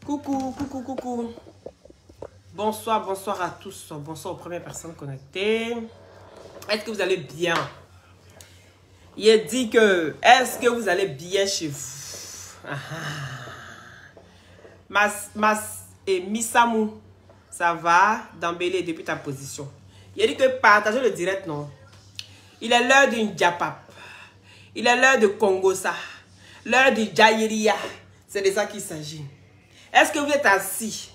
Coucou, coucou, coucou. Bonsoir, bonsoir à tous. Bonsoir aux premières personnes connectées. Est-ce que vous allez bien? Il dit que, est-ce que vous allez bien chez vous? Et Misamou, ça va d'embellir depuis ta position. Il dit que partagez le direct, non? Il est l'heure d'une Diapap. Il est l'heure de Congosa. L'heure du Jaïria. C'est de ça qu'il s'agit. Est-ce que vous êtes assis?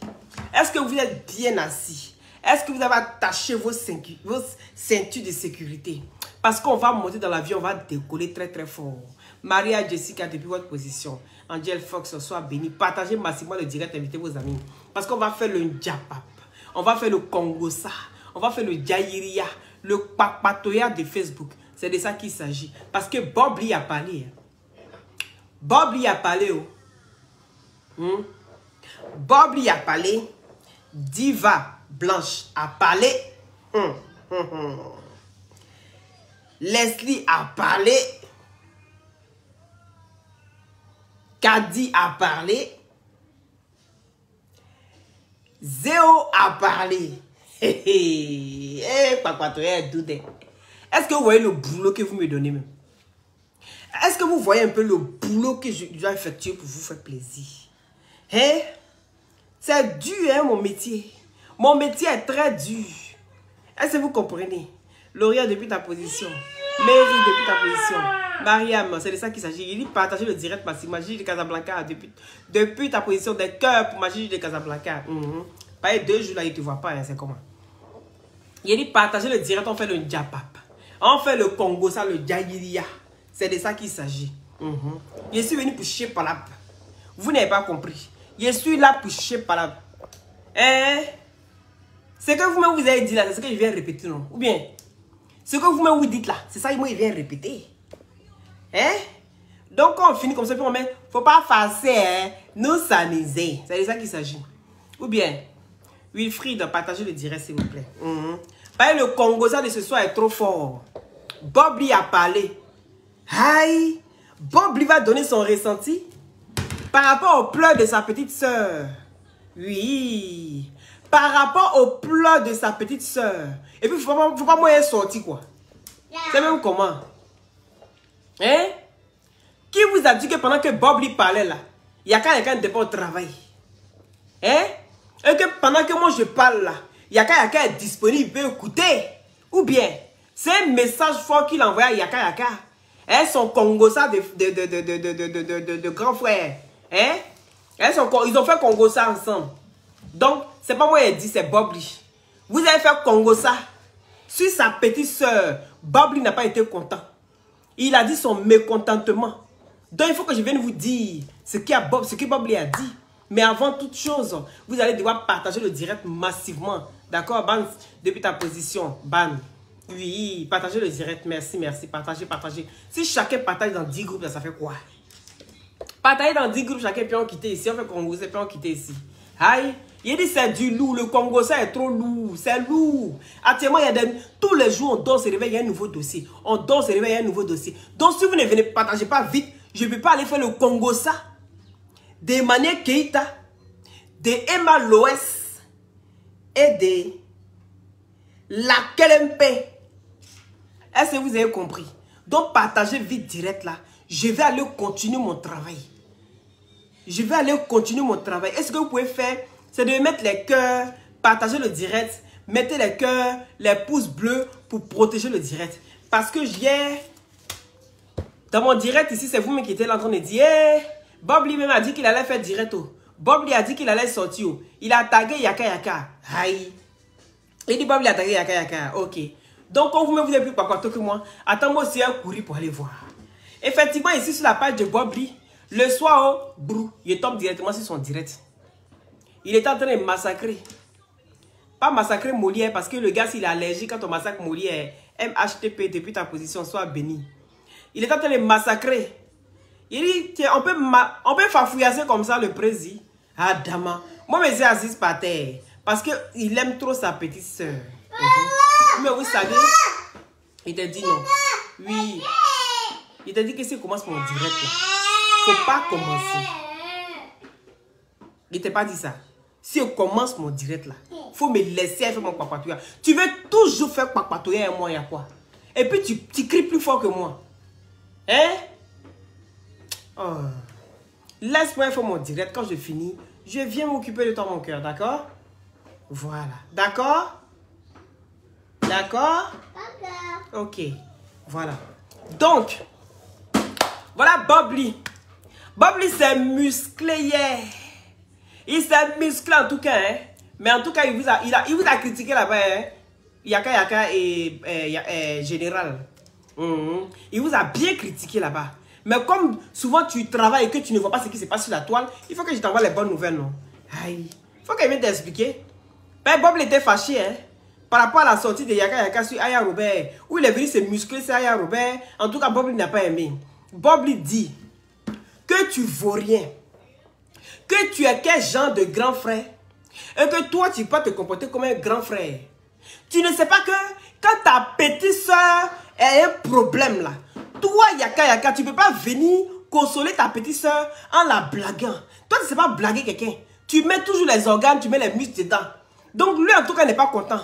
Est-ce que vous êtes bien assis? Est-ce que vous avez attaché vos ceintures de sécurité? Parce qu'on va monter dans l'avion, on va décoller très très fort. Maria Jessica, depuis votre position. Angel Fox, sois béni. Partagez massivement le direct, invitez vos amis. Parce qu'on va faire le Diapap. On va faire le Congosa. On va faire le Jaïria. Le Papatoya de Facebook. C'est de ça qu'il s'agit. Parce que Bob Lee a parlé. Bob Lee a parlé. Bob Lee a parlé. Diva Blanche a parlé. Leslie a parlé. Kadi a parlé. Zéo a parlé. Est-ce que vous voyez le boulot que vous me donnez même? Est-ce que vous voyez un peu le boulot que je dois effectuer pour vous faire plaisir? Hein? C'est dur, hein, mon métier. Mon métier est très dur. Est-ce que vous comprenez? Lauria, depuis ta position. Mary, depuis ta position. Mariam, c'est de ça qu'il s'agit. Il dit partager le direct massivement. Gigi de Casablanca, depuis ta position des cœurs pour ma Gigi de Casablanca. Pas 2 jours là, il ne te voit pas, hein, c'est comment? Il dit partager le direct, on fait le Diapap. On fait le Congo, ça, le Jaïria. C'est de ça qu'il s'agit. Je suis venu pour chier par là. Vous n'avez pas compris. Je suis là pour chier par là. Hein? Ce que vous-même vous avez dit là, c'est ce que je viens répéter, non? Ou bien, ce que vous-même vous dites là, c'est ça que moi je viens répéter. Hein? Donc quand on finit comme ça, puis on met, faut pas farcer, hein? Nous s'amuser. C'est de ça qu'il s'agit. Ou bien, Wilfried, partagez le direct s'il vous plaît. Le Congo, ça de ce soir est trop fort. Bob Lee a parlé. Aïe! Bob Lee va donner son ressenti par rapport aux pleurs de sa petite soeur. Oui. Par rapport aux pleurs de sa petite soeur. Et puis, faut pas moyen sortir, quoi. C'est même comment? Hein? Qui vous a dit que pendant que Bob Lee parlait, là, il y a quelqu'un qui n'est pas au travail? Hein? Et que pendant que moi je parle, là, il y a quelqu'un qui est disponible, il peut écouter. Ou bien, c'est un message fort qu'il envoie à Yaka Yaka. Hein, son Congosa de grand frère. Hein? Ils ont fait Congosa ensemble. Donc, c'est pas moi qui ai dit, c'est Bob Lee. Vous avez fait Congosa sur sa petite soeur. Bob Lee n'a pas été content. Il a dit son mécontentement. Donc, il faut que je vienne vous dire ce que Bob Lee a dit. Mais avant toute chose, vous allez devoir partager le direct massivement. D'accord, Ban, depuis ta position, Ban. Oui, partagez le direct, merci, merci, partagez. Si chacun partage dans 10 groupes, ça fait quoi? Partagez dans 10 groupes, chacun peut en quitter ici, on fait Congo, peut en quitter ici. Aïe, il dit c'est du lourd, le Congo, ça est trop lourd, c'est lourd. Actuellement, il y a tous les jours, on dort, se réveille, il y a un nouveau dossier. On dort, se réveille, il y a un nouveau dossier. Donc, si vous ne venez partager pas vite, je ne peux pas aller faire le Congo, ça. De Mané Keita, de Emma Loès et de la KLMP. Est-ce que vous avez compris? Donc, partagez vite direct là. Je vais aller continuer mon travail. Je vais aller continuer mon travail. Est-ce que vous pouvez faire? C'est de mettre les cœurs, partager le direct, mettez les cœurs, les pouces bleus pour protéger le direct. Parce que hier, dans mon direct ici, c'est vous-même qui étiez là en train de dire, hey, Bob Lee même a dit qu'il allait faire direct. Bob Lee a dit qu'il allait sortir. Il a tagué Yaka Yaka. Aïe. Il dit Bob Lee a tagué Yaka Yaka. Ok. Donc, quand vous-même vous n'avez plus pas quoi que moi, attends-moi aussi un courrier pour aller voir. Effectivement, ici sur la page de Bob Lee, le soir, brou, il tombe directement sur son direct. Il est en train de massacrer. Pas massacrer Molière parce que le gars, s'il est allergique quand on massacre Molière, MHTP depuis ta position, soit béni. Il est en train de massacrer. Il dit, tiens, on peut fafouillasser comme ça le président. Ah, dama. Moi, je suis assise par terre. Parce qu'il aime trop sa petite soeur. Mais vous savez, il t'a dit non. Oui. Il t'a dit que si commence mon direct là, faut pas commencer. Je ne t'ai pas dit ça. Si je commence mon direct là, il faut me laisser faire mon papatouilla. Tu veux toujours faire papatouilla et moi, il y a quoi? Et puis tu cries plus fort que moi. Hein? Oh. Laisse-moi faire mon direct. Quand je finis, je viens m'occuper de toi, mon cœur. D'accord? Voilà. D'accord? D'accord? D'accord. Ok. Voilà. Donc, voilà Bob Lee. Bob Lee s'est musclé hier. Il s'est musclé en tout cas. Hein? Mais en tout cas, il vous a critiqué là-bas. Hein? Yaka et Général. Il vous a bien critiqué là-bas. Mais comme souvent tu travailles et que tu ne vois pas ce qui se passe sur la toile, il faut que je t'envoie les bonnes nouvelles, non? Aïe. Il faut qu'elle vienne t'expliquer. Ben, Bob était fâché, hein? Par rapport à la sortie de Yaka sur Aya Robert, où il est venu se muscler sur Aya Robert. En tout cas, Bob n'a pas aimé. Bob lui dit que tu vaux rien. Que tu es quel genre de grand frère. Et que toi, tu peux te comporter comme un grand frère. Tu ne sais pas que quand ta petite soeur a un problème là, toi, Yaka, tu ne peux pas venir consoler ta petite soeur en la blaguant. Toi, tu ne sais pas blaguer quelqu'un. Tu mets toujours les organes, tu mets les muscles dedans. Donc, lui, en tout cas, n'est pas content.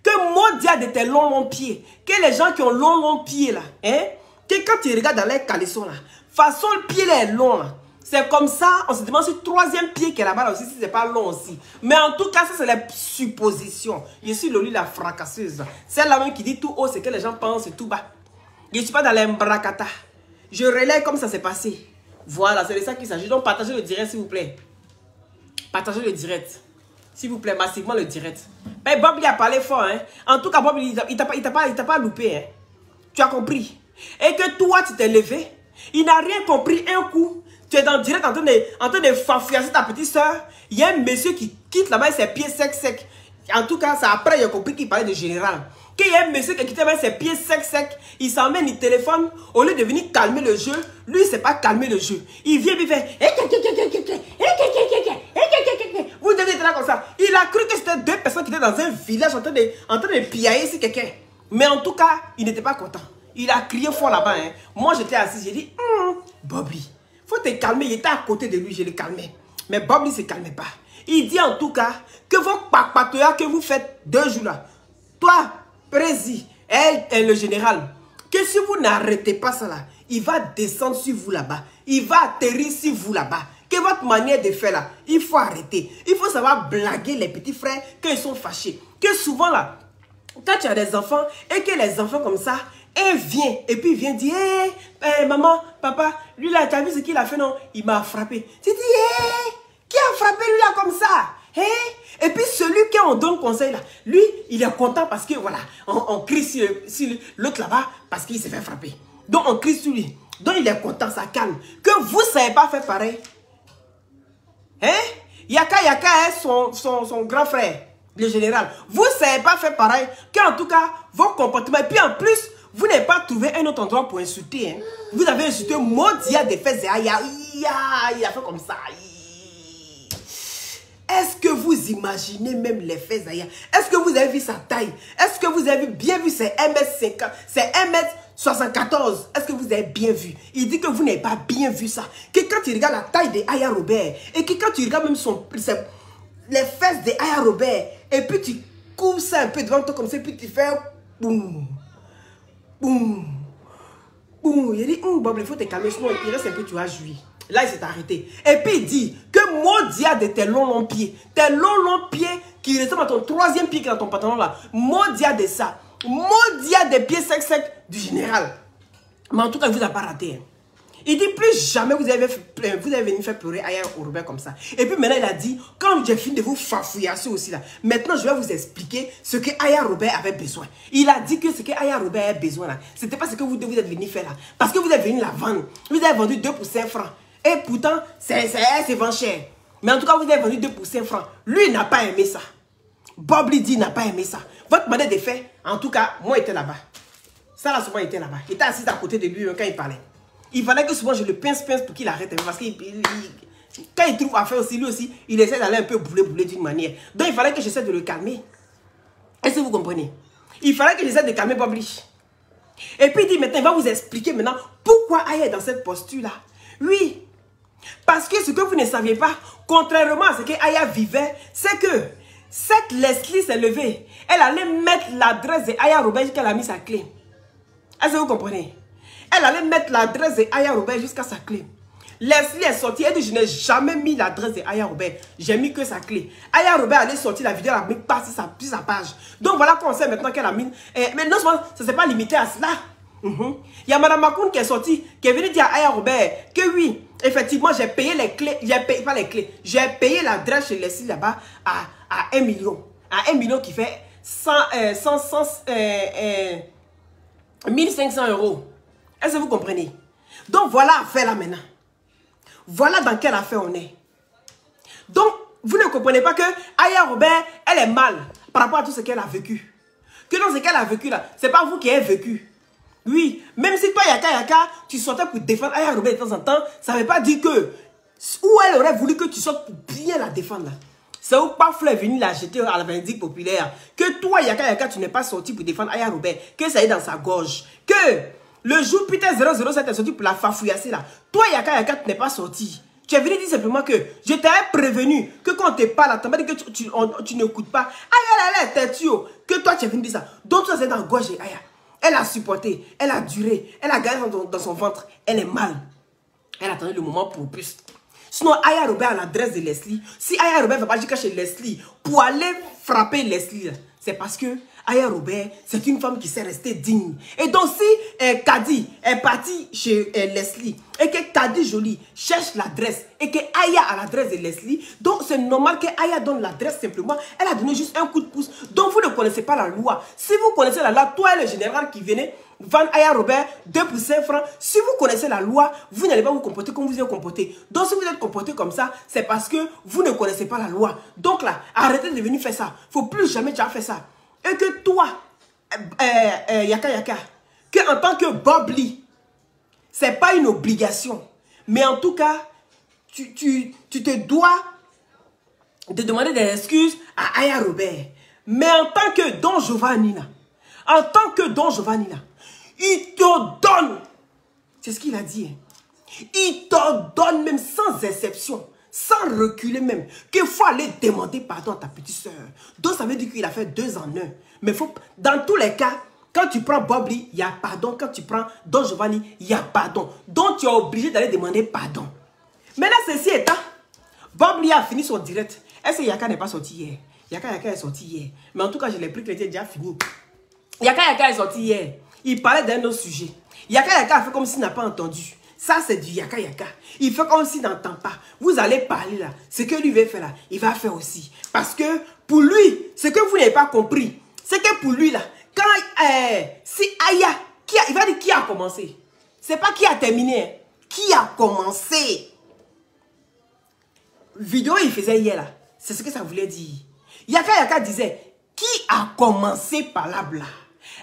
Que moi, dia de tes longs pieds, que les gens qui ont longs pieds là, hein, que quand tu regardes dans les caleçons là, façon le pied là est long là. C'est comme ça, on se demande si le troisième pied qui est là-bas aussi, si c'est pas long aussi. Mais en tout cas, ça c'est les suppositions. Je suis Loli la fracasseuse. C'est la même qui dit tout haut, c'est que les gens pensent tout bas. Je ne suis pas dans l'embrakata. Je relaie comme ça s'est passé. Voilà, c'est de ça qu'il s'agit. Donc partagez le direct s'il vous plaît. Partagez le direct. S'il vous plaît, massivement le direct. Mais Bob il a parlé fort. Hein. En tout cas, Bob il t'a pas loupé. Hein. Tu as compris. Et que toi, tu t'es levé. Il n'a rien compris un coup. Tu es dans le direct en train de fafouillasser ta petite soeur. Il y a un monsieur qui quitte là-bas ses pieds secs. En tout cas, c'est après il a compris qu'il parlait de général. Qu'il y a un monsieur qui quitte là-bas ses pieds secs. Il s'emmène, il téléphone. Au lieu de venir calmer le jeu, lui, il ne sait pas calmer le jeu. Il vient, il fait... Vous devez être là comme ça. Il a cru que c'était deux personnes qui étaient dans un village en train de piailler sur quelqu'un. Mais en tout cas, il n'était pas content. Il a crié fort là-bas. Hein. Moi, j'étais assis. J'ai dit, Bobby, faut te calmer. Il était à côté de lui, je le calmais. Mais Bobby ne se calmait pas. Il dit en tout cas que vos papatoyas que vous faites 2 jours là, toi, Prési, elle est le général, que si vous n'arrêtez pas ça là, il va descendre sur vous là-bas. Il va atterrir sur vous là-bas. Que votre manière de faire là, il faut arrêter. Il faut savoir blaguer les petits frères quand ils sont fâchés. Que souvent là, quand tu as des enfants et que les enfants comme ça, elle vient et puis il vient dire, hey, maman, papa, lui là, tu as vu ce qu'il a fait, non? Il m'a frappé. Tu dis, hey, qui a frappé lui là comme ça? Hey? Et puis celui qui on donne conseil là, lui, il est content parce que voilà, on crie sur l'autre là-bas parce qu'il s'est fait frapper. Donc on crie sur lui. Donc il est content, ça calme. Que vous ne savez pas faire pareil. Hein? Yaka est son grand frère, le général. Vous ne savez pas faire pareil. Qu'en tout cas, vos comportements. Et puis en plus, vous n'avez pas trouvé un autre endroit pour insulter. Hein? Vous avez insulté Modia des fesses. Il a fait comme ça. Est-ce que vous imaginez même les fesses Zaya? Est-ce que vous avez vu sa taille? Est-ce que vous avez bien vu ses 1m50, ses 1m74? Est-ce que vous avez bien vu? Il dit que vous n'avez pas bien vu ça. Que quand tu regardes la taille de Aya Robert, et que quand tu regardes même les fesses de Aya Robert, et puis tu coupes ça un peu devant toi comme ça, et puis tu fais boum, boum, boum. Il dit, Bob, il faut te calmer, sinon il reste un peu, tu vas jouir. Là, il s'est arrêté. Et puis, il dit que Modia de tes longs pieds qui ressemblent à ton 3e pied qui est dans ton pantalon là. Modia de ça. Modia des pieds secs du général. Mais en tout cas, il ne vous a pas raté. Hein. Il dit plus jamais vous avez venu faire pleurer Aya Robert comme ça. Et puis maintenant, il a dit, quand j'ai fini de vous fafouillasser aussi là, maintenant je vais vous expliquer ce que Aya Robert avait besoin. Il a dit que ce que Aya Robert avait besoin là, c'était pas ce que vous êtes venu faire là. Parce que vous êtes venu la vendre. Vous avez vendu 2 pour 5 francs. Et pourtant, c'est vend cher. Mais en tout cas, vous avez vendu 2 pour 5 francs. Lui, il n'a pas aimé ça. Bob Lydie n'a pas aimé ça. Votre manière de faire, en tout cas, moi, j'étais là-bas. Ça, là, souvent, il était là-bas. Il était assis à côté de lui quand il parlait. Il fallait que souvent, je le pince pour qu'il arrête. Parce que quand il trouve à faire aussi, lui aussi, il essaie d'aller un peu bouler d'une manière. Donc, il fallait que j'essaie de le calmer. Est-ce que vous comprenez? Il fallait que j'essaie de calmer Bob Lydie. Et puis, il dit maintenant, il va vous expliquer maintenant pourquoi Aya est dans cette posture-là. Oui. Parce que ce que vous ne saviez pas, contrairement à ce que Aya vivait, c'est que cette Leslie s'est levée. Elle allait mettre l'adresse de Aya Robert jusqu'à la mise sa clé. Est-ce que vous comprenez? Elle allait mettre l'adresse de Aya Robert jusqu'à sa clé. Leslie est sortie, elle dit, je n'ai jamais mis l'adresse de Aya Robert. J'ai mis que sa clé. Aya Robert allait sortir la vidéo, elle a mis pas sur sa page. Donc voilà qu'on sait maintenant qu'elle a mis. Mais non seulement, ça ne s'est pas limité à cela. Il y a Madame Macoun qui est sortie, qui est venue dire à Aya Robert que oui, effectivement, j'ai payé les clés. J'ai payé, pas les clés. J'ai payé l'adresse chez Leslie là-bas à 1 million. À 1 million qui fait 1500 euros. Est-ce que vous comprenez? Donc voilà l'affaire là maintenant. Voilà dans quelle affaire on est. Donc, vous ne comprenez pas que Aya Robert, elle est mal par rapport à tout ce qu'elle a vécu. Que dans ce qu'elle a vécu là, c'est pas vous qui avez vécu. Oui, même si toi, Yaka, tu sortais pour défendre Aya Robert de temps en temps, ça ne veut pas dire que... Où elle aurait voulu que tu sortes pour bien la défendre là. C'est où Pafle est venu la jeter à la vindicte populaire. Que toi, Yaka, tu n'es pas sorti pour défendre Aya Robert. Que ça est dans sa gorge. Que... Le jour Peter 007 est sorti pour la fafouillasser là. Toi, Yaka, tu n'es pas sorti. Tu es venu dire simplement que je t'avais prévenu que quand on te parle, tu m'as dit que tu n'écoutes pas. Aya, t'es tué. Que toi, tu es venu dire ça. Donc, toi, c'est dans la gorge de Aya. Elle a supporté, elle a duré, elle a gagné dans son ventre. Elle est mal. Elle attendait le moment propice. Sinon, Aya Robert a l'adresse de Leslie. Si Aya Robert ne va pas jusqu'à chez Leslie pour aller frapper Leslie, c'est parce que Aya Robert, c'est une femme qui s'est restée digne. Et donc, si Kadi est partie chez Leslie et que Kadi Jolie cherche l'adresse et que Aya a l'adresse de Leslie, donc c'est normal que Aya donne l'adresse simplement. Elle a donné juste un coup de pouce. Donc, vous ne connaissez pas la loi. Si vous connaissez la loi, toi et le général qui venait vendre Aya Robert 2 pour 5 francs, si vous connaissez la loi, vous n'allez pas vous comporter comme vous êtes comporté. Donc, si vous êtes comporté comme ça, c'est parce que vous ne connaissez pas la loi. Donc là, arrêtez de venir faire ça. Il ne faut plus jamais déjà faire ça. Et que toi, Yaka, que en tant que Bob Lee, ce n'est pas une obligation. Mais en tout cas, tu te dois de demander des excuses à Aya Robert. Mais en tant que Don Giovanni, il te donne. C'est ce qu'il a dit. Hein. Il te donne même sans exception. Sans reculer même, qu'il faut aller demander pardon à ta petite soeur. Donc ça veut dire qu'il a fait 2 en 1. Mais faut, dans tous les cas, quand tu prends Bob Lee, il y a pardon. Quand tu prends Don Giovanni, il y a pardon. Donc tu es obligé d'aller demander pardon. Maintenant, ceci étant, Bob Lee a fini son direct. Est-ce que Yaka n'est pas sorti hier? Yaka est sorti hier. Mais en tout cas, je l'ai pris qu'il était déjà fini. Yaka est sorti hier. Il parlait d'un autre sujet. Yaka a fait comme s'il n'a pas entendu. Ça, c'est du Yaka. Il fait comme s'il n'entend pas. Vous allez parler là. Ce que lui veut faire là, il va faire aussi. Parce que pour lui, ce que vous n'avez pas compris, c'est que pour lui là, quand si Aya, il va dire qui a commencé. C'est pas qui a terminé. Hein. Qui a commencé. Vidéo il faisait hier là. C'est ce que ça voulait dire. Yaka disait, qui a commencé par là bla.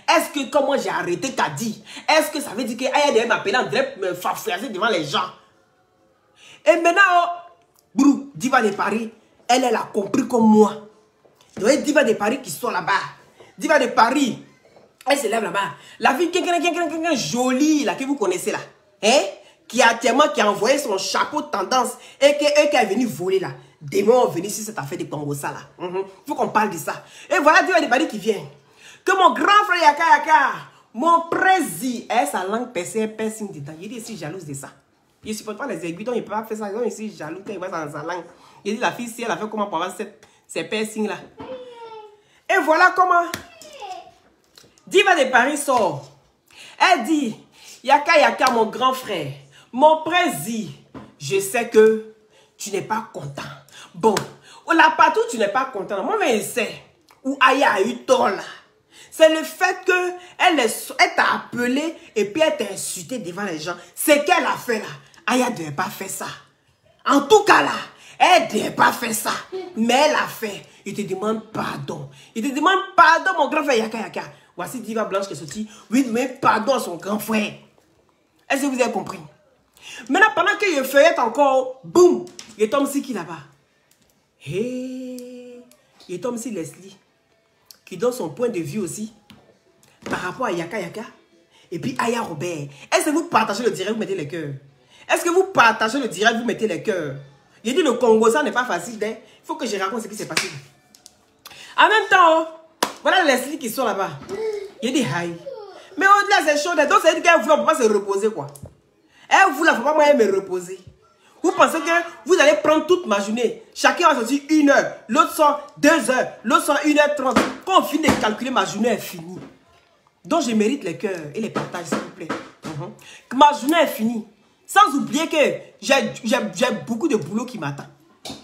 Est-ce que comment j'ai arrêté Kadi? Est-ce que ça veut dire que Aya devait m'appeler en direct me farfouiller devant les gens? Et maintenant, Brou, Diva de Paris, elle a compris comme moi. Donc, Diva de Paris qui sort là-bas. Diva de Paris, elle se lève là-bas. La fille jolie là, que vous connaissez là. Hein? Qui a envoyé son chapeau de tendance et qui est venu voler là. Des mots sont venus sur cette affaire de Congosa là. Faut qu'on parle de ça. Et voilà Diva de Paris qui vient. Que mon grand frère Yaka, mon président, sa langue piercing dedans. Il est si jalouse de ça. Il ne supporte pas les aiguilles, donc il ne peut pas faire ça. Il est si jaloux quand il voit dans sa langue. Il dit la fille, si elle a fait comment pour avoir ces piercings là. Et voilà comment Diva de Paris sort. Elle dit, Yaka, mon grand frère, mon président, je sais que tu n'es pas content. Bon, là partout tu n'es pas content. Moi, je sais où Aya a eu tort là. C'est le fait qu'elle t'a appelé et puis elle t'a insulté devant les gens. C'est qu'elle a fait là. Aya ne devait pas faire ça. En tout cas là, elle ne devait pas faire ça. Mais elle a fait. Il te demande pardon. Il te demande pardon, mon grand frère Yaka. Voici Diva Blanche qui est sortie. Oui, mais pardon à son grand frère. Est-ce que vous avez compris? Maintenant, pendant qu'il feuillette encore, boum, il tombe ici qui là-bas. Hey, il tombe ici Leslie. Qui donne son point de vue aussi par rapport à Yaka. Et puis Aya Robert. Est-ce que vous partagez le direct, vous mettez les cœurs? Est-ce que vous partagez le direct, vous mettez les cœurs? J'ai dit le Congo, ça n'est pas facile. Il faut que je raconte ce qui s'est passé. En même temps, voilà Leslie qui sont là-bas. Il dit aïe. Mais au-delà c'est chaud. Donc ça veut dire qu'elle voulait pas se reposer quoi. Elle voulait pas moi me reposer. Vous pensez que vous allez prendre toute ma journée. Chacun va sortir 1 heure. L'autre sort 2 heures. L'autre sort 1h30. Quand on finit de calculer, ma journée est finie. Donc je mérite les cœurs et les partages s'il vous plaît. Ma journée est finie. Sans oublier que j'ai beaucoup de boulot qui m'attend.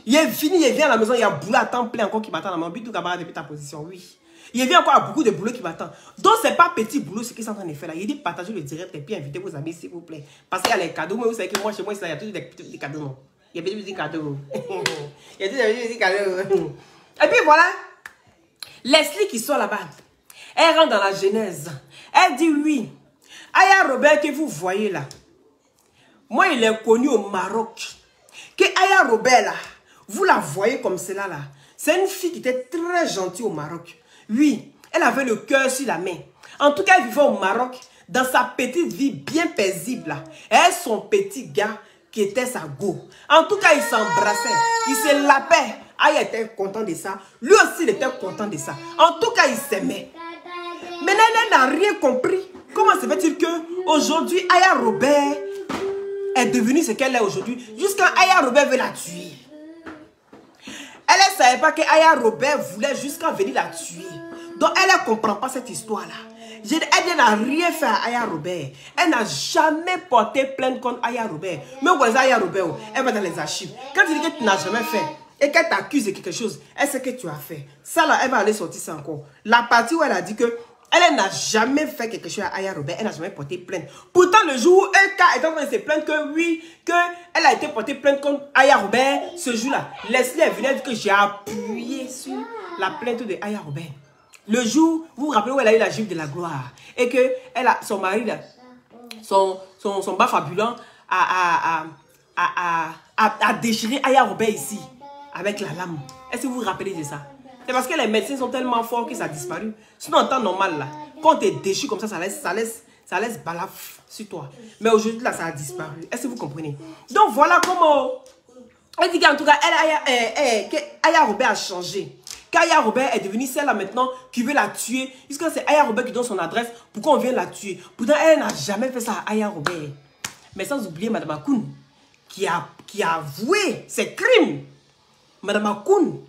Il est fini, il vient à la maison, il y a boulot à temps plein encore qui m'attend dans mon but, tout camarade depuis ta position, oui. Il vient encore à beaucoup de boulot qui m'attend. Donc, ce n'est pas petit boulot ce qu'ils sont en train de faire là. Il dit partagez le direct et puis invitez vos amis s'il vous plaît. Parce qu'il y a les cadeaux, mais vous savez que moi, chez moi, il y a toujours des petits cadeaux. Non? Il y a des petits cadeaux. Il y a toujours des petits cadeaux. Et puis voilà, Leslie qui sort là-bas, elle rentre dans la genèse. Elle dit oui. Aya Robert que vous voyez là, moi, il est connu au Maroc. Que Aya Robert là, vous la voyez comme cela là. C'est une fille qui était très gentille au Maroc. Oui, elle avait le cœur sur la main. En tout cas, elle vivait au Maroc dans sa petite vie bien paisible là. Et son petit gars qui était sa go. En tout cas, ils s'embrassaient. Ils se lapaient. Aya était content de ça. Lui aussi, il était content de ça. En tout cas, ils s'aimaient. Maintenant, elle n'a rien compris. Comment se fait-il que aujourd'hui, Aya Robert est devenue ce qu'elle est aujourd'hui, jusqu'à Aya Robert veut la tuer. Elle ne savait pas que Aya Robert voulait jusqu'à venir la tuer. Donc elle ne comprend pas cette histoire-là. Elle n'a rien fait à Aya Robert. Elle n'a jamais porté plainte contre Aya Robert. Mais vous voyez Aya Robert, elle va dans les archives. Quand tu dis que tu n'as jamais fait et qu'elle t'accuse de quelque chose, elle sait que tu as fait. Ça là, elle va aller sortir ça encore. La partie où elle a dit que elle n'a jamais fait quelque chose à Aya Robert. Elle n'a jamais porté plainte. Pourtant, le jour où un cas est en train de se plaindre que oui, qu'elle a été portée plainte contre Aya Robert, ce jour-là, Leslie est venue dire que j'ai appuyé sur la plainte de Aya Robert. Le jour, vous vous rappelez où elle a eu la gifle de la gloire et que elle a, son mari, son bas fabulant, a déchiré Aya Robert ici avec la lame. Est-ce que vous vous rappelez de ça? C'est parce que les médecins sont tellement forts que ça a disparu. Sinon, en temps normal, là, quand tu es déchu comme ça, ça laisse balaf sur toi. Mais aujourd'hui, là, ça a disparu. Est-ce que vous comprenez? Donc, voilà comment... Elle dit qu'en tout cas, Aya Robert a changé. Qu'Aya Robert est devenue celle-là maintenant qui veut la tuer. Puisque c'est Aya Robert qui donne son adresse, pourquoi on vient la tuer? Pourtant, elle n'a jamais fait ça à Aya Robert. Mais sans oublier Madame Akoun, qui a avoué ses crimes. Madame Akoun,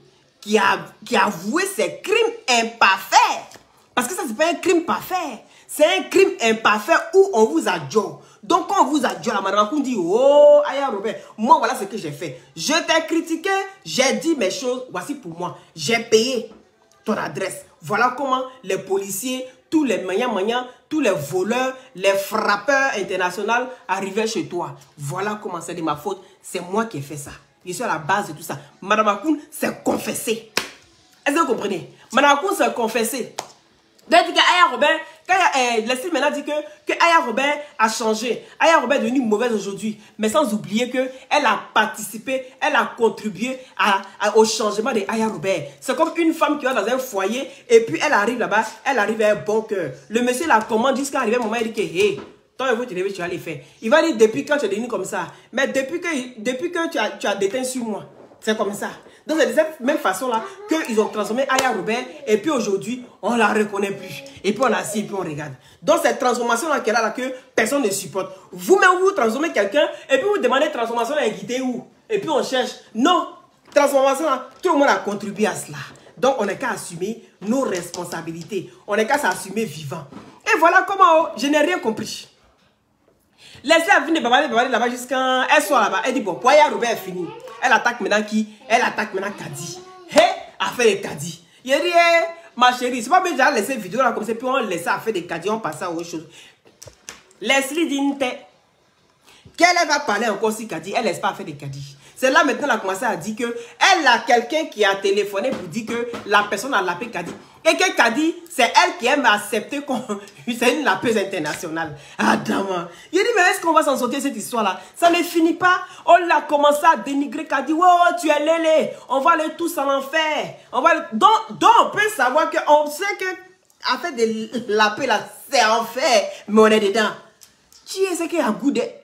qui a avoué ses crimes imparfaits. Parce que ça, c'est pas un crime parfait. C'est un crime imparfait où on vous adjure. Donc, quand on vous adjure, la madame Akoun dit, oh, Aya Robert, moi, voilà ce que j'ai fait. Je t'ai critiqué, j'ai dit mes choses, voici pour moi. J'ai payé ton adresse. Voilà comment les policiers, tous les maniants, tous les voleurs, les frappeurs internationaux arrivaient chez toi. Voilà comment c'est de ma faute. C'est moi qui ai fait ça. Je suis à la base de tout ça. Madame Akoun s'est confessée. Est-ce que vous comprenez? Madame Akoun s'est confessée. Donc, Aya Robert, Leslie maintenant dit que Aya Robert a changé. Aya Robert est devenue mauvaise aujourd'hui. Mais sans oublier qu'elle a participé, elle a contribué au changement de Aya Robert. C'est comme une femme qui va dans un foyer et puis elle arrive là-bas, elle arrive avec un bon cœur. Le monsieur la commande jusqu'à arriver un moment, il dit que, hey, toi, vous te lever, tu vas les faire. Il va dire, depuis quand tu es devenu comme ça? Mais depuis que tu as déteint sur moi, c'est comme ça. Donc, c'est de cette même façon-là qu'ils ont transformé Aya Robert. Et puis aujourd'hui, on ne la reconnaît plus. Et puis on l'assied et puis on regarde. Donc, cette transformation-là qu'elle a là, que personne ne supporte. Vous-même, vous transformez quelqu'un et puis vous demandez transformation à guider où? Et puis on cherche. Non, transformation-là, tout le monde a contribué à cela. Donc, on n'est qu'à assumer nos responsabilités. On n'est qu'à s'assumer vivant. Et voilà comment je n'ai rien compris. Laissez la venir bavarder là-bas jusqu'à... Elle soit là-bas. Elle dit, bon, pour Aya Robert est fini. Elle attaque maintenant qui? Elle attaque maintenant Kadi. Hé, affaire de Kadi. Il dit, hey, ma chérie, c'est pas bien déjà laisser vidéo là comme ça, puis on laisse affaire de Kadi, on passe à autre chose. Leslie dit, qu'elle va parler encore si Kadi, elle laisse pas affaire de Kadi. C'est là maintenant elle a commencé à dire que elle a quelqu'un qui a téléphoné pour dire que la personne a lapé Kadi. Et que Kadi, c'est elle qui aime accepter qu'on c'est une lapeuse internationale. Adam. Il dit, mais est-ce qu'on va s'en sortir cette histoire-là? Ça ne finit pas. On a commencé à dénigrer Kadi. Oh, tu es lélé. On va aller tous en enfer. Donc, on peut savoir qu'on sait que affaire de laper là, c'est enfer. Mais on est dedans. Qui est ce qui a goûté?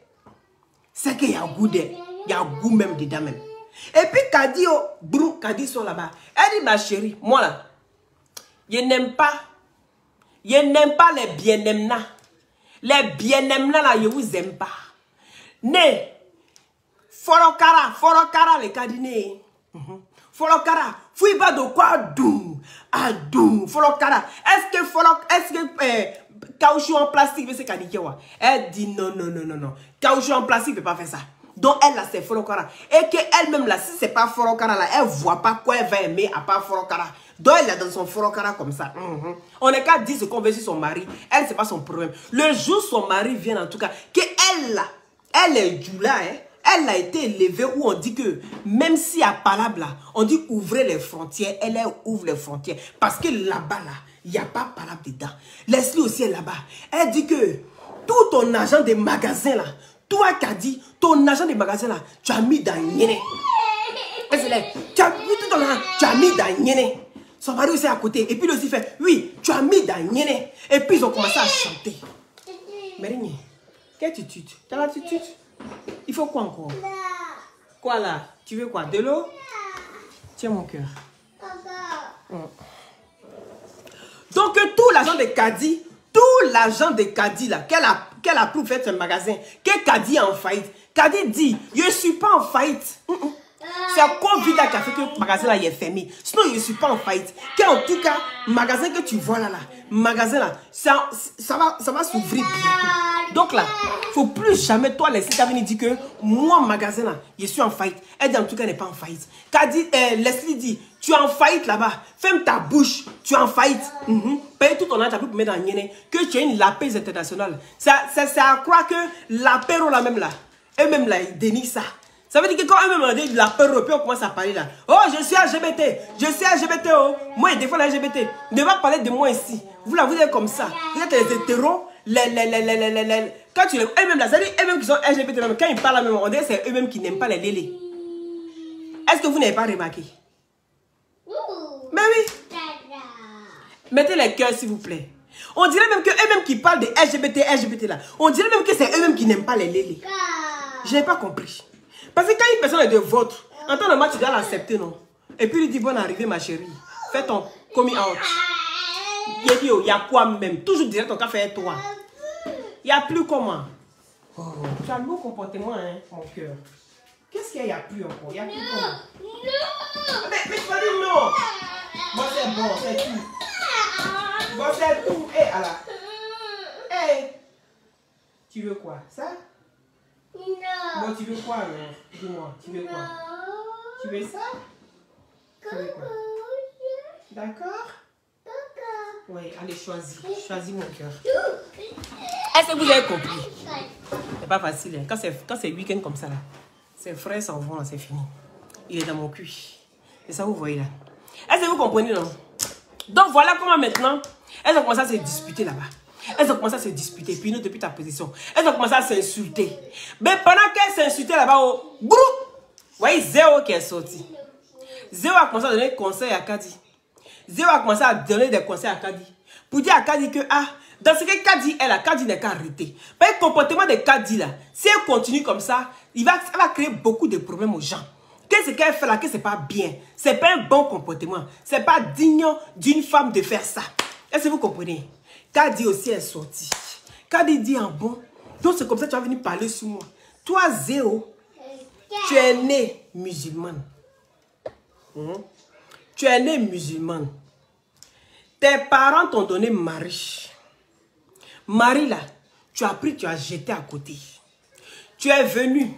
c'est qu'il y a goût il y a goût même dedans même. Et puis Kadi, oh, brou, Kadi sont là-bas. Elle dit, ma chérie, moi là, je n'aime pas les bien-aimants. Les bien-aimants là, je vous aime pas. Ne, forokara les Kadine. Forokara, fouille pas de quoi doux. Ah doux, forokara. Est-ce que caoutchouc en plastique, c'est Kadi quoi? Elle dit non. Caoutchouc en plastique ne peut pas faire ça. Donc elle là c'est forokara. Et qu'elle-même là, si c'est pas forokara là, elle voit pas quoi elle va aimer à part forokara. Donc elle est dans son forokara comme ça. On n'est qu'à dire ce qu'on veut sur son mari. Elle c'est pas son problème. Le jour où son mari vient en tout cas, qu'elle là, elle est du là, hein. Elle a été élevée où on dit que même si à palabre là, on dit ouvrez les frontières, elle ouvre les frontières. Parce que là-bas là, il n'y a pas palabre dedans. Leslie aussi est là-bas. Elle dit que tout ton argent des magasins là, toi Kadi, ton argent des magasins là, tu as mis dans Yéné. Tu as mis tout ton argent, tu as mis dans Yéné. Son mari aussi est à côté. Et puis il aussi fait, oui, tu as mis dans Yéné. Et puis ils ont commencé à chanter. Mérigné, quelle attitude? Tu as l'attitude? Il faut quoi encore? Quoi là? Tu veux quoi? De l'eau? Tiens mon cœur. Donc tout l'argent de Kadi, là, qu'elle a pour faire ce magasin, que Kadi est en faillite. Kadi dit, je ne suis pas en faillite. C'est Covid qui a fait que le magasin là il est fermé. Sinon, je ne suis pas en faillite. En tout cas, le magasin que tu vois là, magasin là, ça va s'ouvrir bientôt. Donc là, il ne faut plus jamais toi laisser ta venir dire que moi, magasin là, je suis en faillite. Elle dit en tout cas, elle n'est pas en faillite. Leslie dit, tu es en faillite là-bas. Ferme ta bouche, tu es en faillite. Paye tout ton argent pour mettre dans Yéné. Que tu es une lapéuse internationale. C'est à croire que l'apéro là même là, eux-mêmes là, ils dénient ça. Ça veut dire que quand eux-mêmes ont dit l'apéro, puis on commence à parler là. Oh, je suis LGBT. Je suis LGBT, oh. Moi, je défends la LGBT. Ne va pas parler de moi ici. Vous là, vous êtes comme ça. Vous êtes les hétéros. Quand tu les... Eux-mêmes là, ça veut dire eux-mêmes qui sont LGBT, quand ils parlent à même, on dirait c'est eux-mêmes qui n'aiment pas les lélés. Est-ce que vous n'avez pas remarqué? Mais oui. Mettez les cœurs, s'il vous plaît. On dirait même que eux-mêmes qui parlent de LGBT là, on dirait même que c'est eux-mêmes qui n'aiment pas les lélés. Je n'ai pas compris. Parce que quand une personne est de votre, en temps normal, tu dois l'accepter, non? Et puis il dit, bonne arrivée, ma chérie. Fais ton coming out. Il y a quoi même? Toujours dire ton café toi. Il n'y a plus comment? Oh, tu as le beau comportement, hein, mon cœur. Qu'est-ce qu'il y a plus encore? Il n'y a plus comment? Non! Mais tu vas dire non! Bon, c'est bon, c'est tout. Bon, c'est tout. Hé, alors. Hé! Tu veux quoi? Ça? Non. Bon, tu veux quoi, non? Dis-moi, tu veux quoi? Tu veux ça? Tu veux quoi? D'accord? Oui, allez, choisis. Choisis mon cœur. Est-ce que vous avez compris? C'est pas facile, hein? Quand c'est week-end comme ça, là, ses frères s'en vont, c'est fini. Il est dans mon cul. C'est ça, vous voyez là. Est-ce que vous comprenez, non? Donc, voilà comment maintenant, elles ont commencé à se disputer là-bas. Elles ont commencé à se disputer, puis nous, depuis ta position. Elles ont commencé à s'insulter. Mais pendant qu'elles s'insultaient là-bas, au brou, vous voyez Zéo qui est sorti. Zéo a commencé à donner des conseils à Kadi. Zéo a commencé à donner des conseils à Kadi. Pour dire à Kadi que, dans ce que Kadi est là, Kadi n'est qu'à arrêter. Parce que le comportement de Kadi là, si elle continue comme ça, elle va créer beaucoup de problèmes aux gens. Qu'est-ce qu'elle fait là, que c'est pas bien. C'est pas un bon comportement. C'est pas digne d'une femme de faire ça. Est-ce que vous comprenez? Kadi aussi est sorti. Kadi dit en bon. Donc c'est comme ça que tu vas venir parler sur moi. Toi, Zéo, tu es né musulmane. Tu es né musulmane. Tes parents t'ont donné Marie. Marie là, tu as pris, tu as jeté à côté. Tu es venu.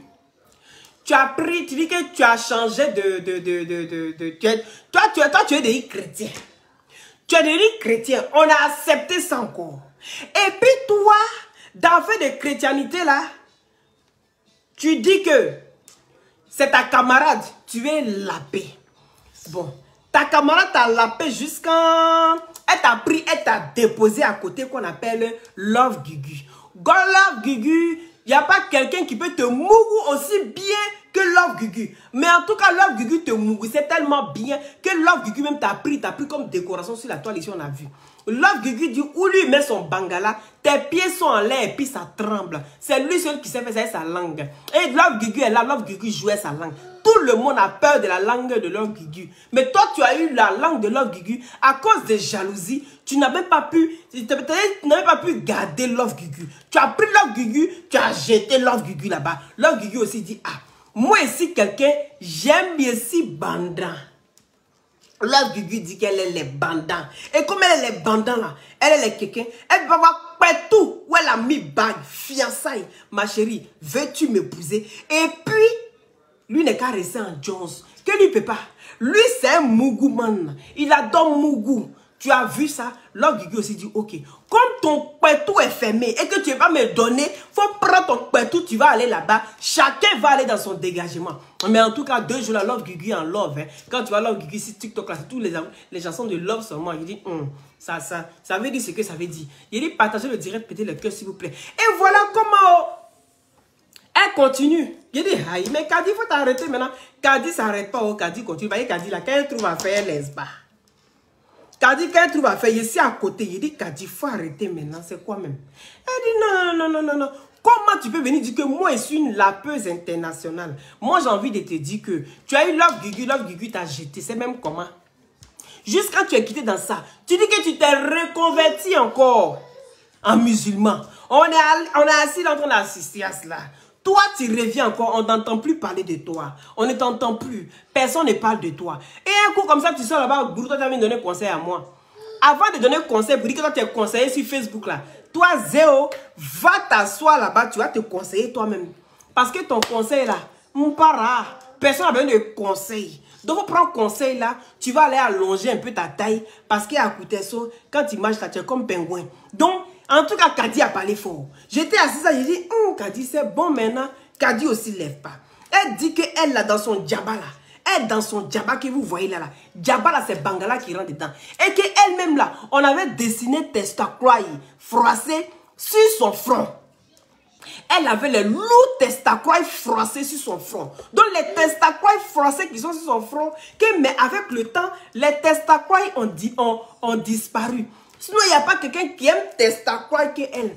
Tu as pris, tu dis que tu as changé toi, tu es devenu chrétien. Tu es devenu chrétien. On a accepté ça encore. Et puis toi, dans le fait de chrétienté là, tu dis que c'est ta camarade. Tu es lapé. Bon, ta camarade t'a lapé jusqu'à... Elle t'a pris, elle t'a déposé à côté qu'on appelle Love Gugu. Love Gugu, il n'y a pas quelqu'un qui peut te mourir aussi bien que Love Gugu. Mais en tout cas, Love Gugu te nourrissait tellement bien que Love Gugu même t'a pris comme décoration sur la toile ici, on a vu. Love Gugu dit où lui met son bangala, tes pieds sont en l'air et puis ça tremble. C'est lui seul qui sait faire sa langue. Et Love Gugu est là, Love Gugu jouait sa langue. Tout le monde a peur de la langue de Love Gugu. Mais toi, tu as eu la langue de Love Gugu à cause de jalousie. Tu n'as même pas pu, garder Love Gugu. Tu as pris Love Gugu, tu as jeté Love Gugu là-bas. Love Gugu aussi dit, ah, moi ici quelqu'un, j'aime bien si bandant. Love Gugu dit qu'elle est les bandants. Et comme elle est les bandants là, elle est quelqu'un, elle va voir tout où elle a mis bague, fiançailles. Ma chérie, veux-tu m'épouser? Et puis, lui n'est qu'à rester en Jones. Que lui peut pas. Lui, c'est un Mougou man. Il adore Mougou. Tu as vu ça? Love Gugu aussi dit, ok, comme ton pétou est fermé et que tu ne vas pas me donner, faut prendre ton pétou, tu vas aller là-bas. Chacun va aller dans son dégagement. Mais en tout cas, 2 jours là, Love Gugu en love. Hein. Quand tu vas Love Gugu sur TikTok, là, c'est tous les chansons de love seulement. Il dit, ça veut dire ce que ça veut dire. Il dit, partagez le direct, pétez le cœur s'il vous plaît. Et voilà comment elle continue. Il dit, aïe, mais Kadi, il faut t'arrêter maintenant. Kadi s'arrête pas, oh, Kadi continue. Voyez Kadi là, quand elle trouve à faire, elle laisse pas. Kadi, quand elle trouve à faire, ici à côté, il dit, Kadi, il faut arrêter maintenant, c'est quoi même? Elle dit, non. Comment tu peux venir dire que moi, je suis une lapeuse internationale? Moi, j'ai envie de te dire que tu as eu Love Gugu t'a jeté, c'est même comment? Juste quand tu es quitté dans ça, tu dis que tu t'es reconverti encore en musulman. On est assis là, en train d'assister à cela. Toi, tu reviens encore, on n'entend plus parler de toi. On ne t'entend plus. Personne ne parle de toi. Et un coup comme ça, tu sors là-bas, Gourou, toi, tu as donner conseil à moi. Avant de donner conseil, pour dire que toi, tu es conseillé sur Facebook là, toi, Zéo, va t'asseoir là-bas, tu vas te conseiller toi-même. Parce que ton conseil là, m'para, personne n'a besoin de conseil. Donc, pour prendre conseil là, tu vas aller allonger un peu ta taille. Parce qu'à côté de ça, quand tu marches là, tu es comme pingouin. Donc, en tout cas, Kadi a parlé fort. J'étais assise là, j'ai dit, Kadi, c'est bon maintenant. Kadi aussi ne lève pas. Elle dit qu'elle là, dans son djaba là, elle dans son djaba que vous voyez là, djaba là, c'est Bangala qui rentre dedans. Et qu'elle-même là, on avait dessiné Testacroix froissé sur son front. Elle avait les lourds Testacroix froissés sur son front. Donc les Testacroix froissés qui sont sur son front, mais avec le temps, les Testacroix ont disparu. Sinon, il n'y a pas quelqu'un qui aime Testacroix qu'elle.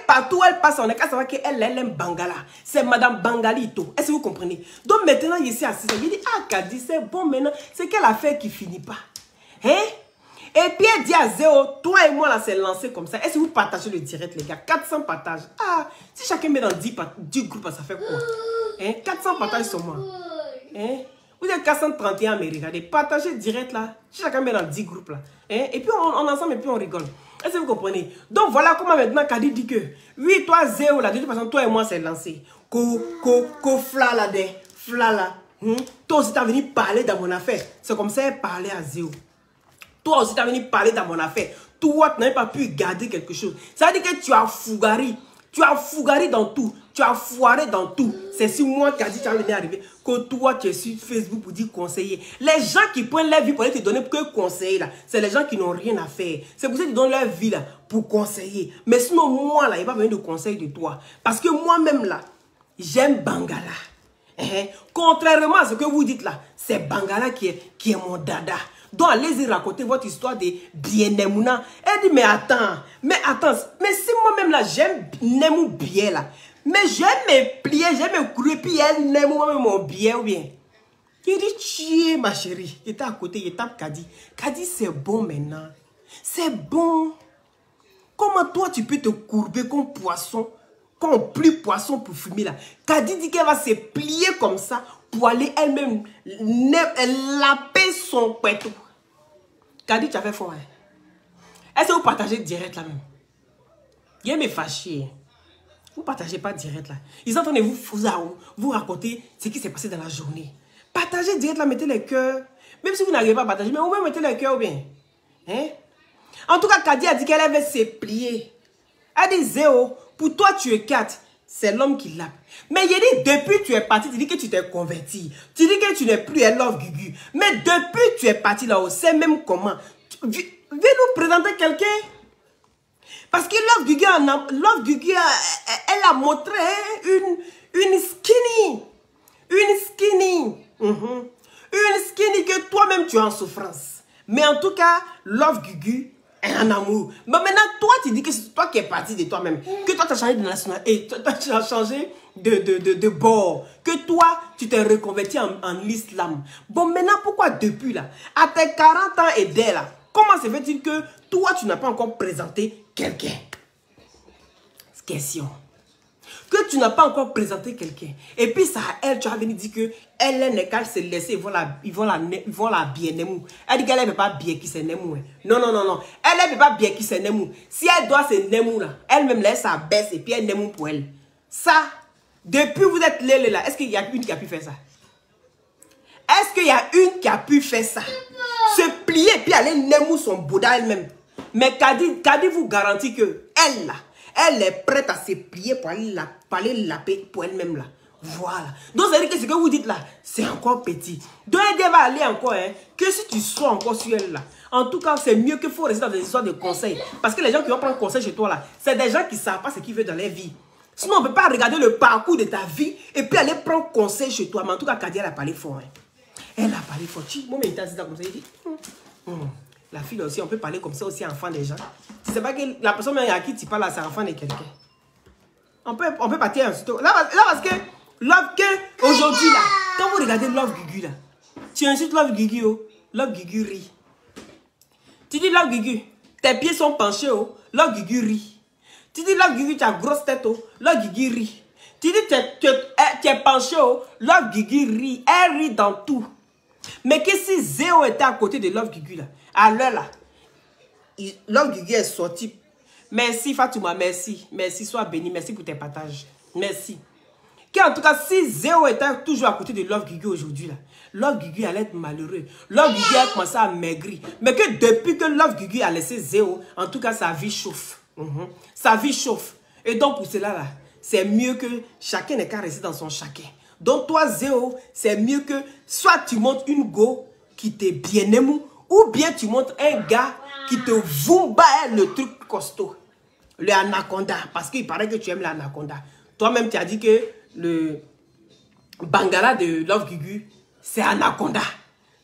Partout où elle passe, on est qu'à savoir qu'elle aime Bangala. C'est Madame Bangalito. Est-ce que vous comprenez? Donc maintenant, ici, assise, il dit, ah, Kadi, c'est bon maintenant. C'est quelle affaire qui finit pas? Hein? Et puis elle dit à Zéo, toi et moi là, c'est lancé comme ça. Est-ce que vous partagez le direct, les gars? 400 partages. Ah, si chacun met dans 10 groupes, ça fait quoi? Hein? 400 partages sur moi. Hein? Vous êtes 431, mais regardez, partagez direct là. Si chacun met dans 10 groupes là. Hein? Et puis on ensemble et puis on rigole. Est-ce que vous comprenez? Donc voilà comment maintenant Kadi dit que, oui, toi Zéo là, de toute façon, toi et moi c'est lancé. Fla là, fla là. Toi aussi t'as venu parler dans mon affaire. C'est comme ça elle parlait à Zéo. Toi aussi, tu as venu parler dans mon affaire. Toi, tu n'avais pas pu garder quelque chose. Ça veut dire que tu as fougari. Tu as fougari dans tout. Tu as foiré dans tout. C'est si moi qui a dit, tu as venu arriver, que toi, tu es sur Facebook pour dire conseiller. Les gens qui prennent leur vie pour aller te donner que conseiller, là, c'est les gens qui n'ont rien à faire. C'est pour ça qu'ils donnent leur vie là, pour conseiller. Mais sinon, moi, là, il n'y a pas besoin de conseil de toi. Parce que moi-même, là, j'aime Bangala. Contrairement à ce que vous dites là, c'est Bangala qui est mon dada. Donc, allez-y raconter votre histoire de bien Nemouna. Elle dit, mais attends, mais si moi-même là, j'aime Nemou bien là, mais j'aime me plier, j'aime me couler, puis elle Nemou moi-même mon bien ou bien. Il dit, tiens, ma chérie, il était à côté, il tape Kadi. Kadi, c'est bon maintenant. C'est bon. Comment toi, tu peux te courber comme poisson, comme plus poisson pour fumer là? Kadi dit qu'elle va se plier comme ça pour aller elle-même laper son pétou. Kadi, tu as fait fort. Hein? Est-ce que vous partagez direct là même? Il me fâché. Vous ne partagez pas direct là. Ils sont en train de vous raconter ce qui s'est passé dans la journée. Partagez direct là, mettez les cœurs. Même si vous n'arrivez pas à partager, mais au moins mettez les cœurs ou bien. Hein? En tout cas, Kadi a dit qu'elle avait se plier. Elle dit, Zéo, pour toi tu es 4. C'est l'homme qui l'a. Mais il dit, depuis tu es parti, tu dis que tu t'es converti. Tu dis que tu n'es plus un Love Gugu. Mais depuis tu es parti là-haut, c'est même comment. Viens nous présenter quelqu'un. Parce que Love Gugu, elle a montré une skinny. Une skinny. Une skinny que toi-même tu es en souffrance. Mais en tout cas, Love Gugu est en amour. Mais maintenant, toi, tu dis que c'est toi qui es parti de toi-même. Que toi, tu as changé de nationalité. Toi, tu as changé de bord. Que toi, tu t'es reconverti en l'islam. Bon, maintenant, pourquoi depuis là, à tes 40 ans et dès là, comment se fait-il que toi, tu n'as pas encore présenté quelqu'un? Question. Que tu n'as pas encore présenté quelqu'un. Et puis ça, elle, tu as venu dire que elle n'est qu'à se laisser, ils vont la bien aimer. Elle dit qu'elle ne peut pas bien qui se n'aime. Non, non, non, non. Elle ne peut pas bien qui se n'aime. Si elle doit se n'aime là, elle-même laisse sa baisse et puis elle n'aime pour elle. Ça, depuis vous êtes là, est-ce qu'il y a une qui a pu faire ça? Est-ce qu'il y a une qui a pu faire ça? Se plier et puis aller n'aime son Bouddha elle-même. Mais Kadi vous garantit que elle là, elle est prête à se plier pour aller laper pour elle-même là. Voilà. Donc, ça veut dire que ce que vous dites là, c'est encore petit. Donc, elle va aller encore, hein, que si tu sois encore sur elle là. En tout cas, c'est mieux qu'il faut rester dans des histoires de conseils. Parce que les gens qui vont prendre conseil chez toi là, c'est des gens qui ne savent pas ce qu'ils veulent dans leur vie. Sinon, on ne peut pas regarder le parcours de ta vie et puis aller prendre conseil chez toi. Mais en tout cas, Kadia, elle a parlé fort. Hein. Elle a parlé fort. Moi, mais il t'a dit comme ça, il dit... La fille aussi, on peut parler comme ça aussi, enfant des gens. Si c'est pas que la personne à qui tu parles là, c'est enfant de quelqu'un. On peut partir un là, parce que aujourd'hui là, quand vous regardez Love Gugu là, tu insultes Love Gugu, oh, Love Gugu rit. Tu dis Love Gugu, tes pieds sont penchés, oh, Love Gugu rit. Tu dis Love Gugu, tu as grosse tête, oh, Love Gugu rit. Tu dis tu es penché, oh, Love Gugu rit. Elle rit dans tout. Mais que si Zéo était à côté de Love Gugu là, à l'heure là, Love Gugu est sorti. Merci Fatouma, merci. Merci, sois béni. Merci pour tes partages. Merci. En tout cas, si Zéo était toujours à côté de Love Gugu aujourd'hui, là, Love Gugu allait être malheureux. Love Gugu a commencé à maigrir. Mais que depuis que Love Gugu a laissé Zéo, en tout cas, sa vie chauffe. Sa vie chauffe. Et donc, pour cela, là, c'est mieux que chacun n'ait qu'à rester dans son chacun. Donc, toi, Zéo, c'est mieux que soit tu montes une go qui te bien aime, ou bien tu montes un gars qui te vumba le truc costaud. Le anaconda. Parce qu'il paraît que tu aimes l'anaconda. Toi-même, tu as dit que le Bangala de Love Gugu, c'est anaconda.